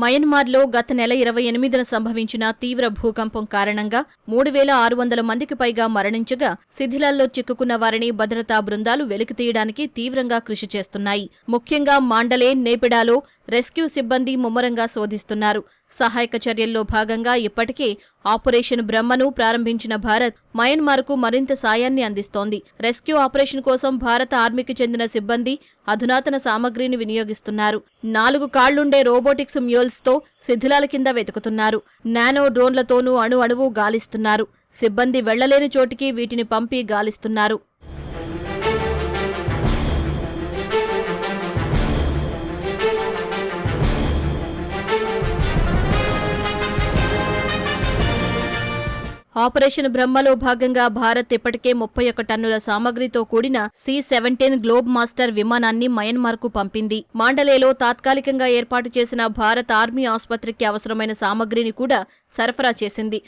మయన్మార్లో గత నెల 28న సంభవించిన తీవ్ర భూకంపం కారణంగా 3600 మందికి పైగా మరణించగా, శిథిలాల్లో చిక్కుకున్న వారిని భద్రతా బృందాలు వెలికితీయడానికి తీవ్రంగా కృషి చేస్తున్నాయి. ముఖ్యంగా మాండలే, నేపిడాలో రెస్క్యూ సిబ్బంది ముమ్మరంగా శోధిస్తున్నారు. సహాయక చర్యల్లో భాగంగా ఇప్పటికే ఆపరేషన్ బ్రహ్మను ప్రారంభించిన భారత్ మయన్మార్కు మరింత సాయాన్ని అందిస్తోంది. రెస్క్యూ ఆపరేషన్ కోసం భారత ఆర్మీకి చెందిన సిబ్బంది అధునాతన సామగ్రిని వినియోగిస్తున్నారు. 4 కాళ్లుండే రోబోటిక్స్ మ్యూల్స్తో శిథిలాల కింద వెతుకుతున్నారు. నానో డ్రోన్లతోనూ అణువణువు గాలిస్తున్నారు. సిబ్బంది వెళ్లలేని చోటికి వీటిని పంపి గాలిస్తున్నారు. ఆపరేషన్ బ్రహ్మలో భాగంగా భారత్ ఇప్పటికే 31 టన్నుల సామగ్రితో కూడిన C-17 గ్లోబ్ మాస్టర్ విమానాన్ని మయన్మార్కు పంపింది. మాండలేలో తాత్కాలికంగా ఏర్పాటు చేసిన భారత ఆర్మీ ఆసుపత్రికి అవసరమైన సామగ్రిని కూడా సరఫరా చేసింది.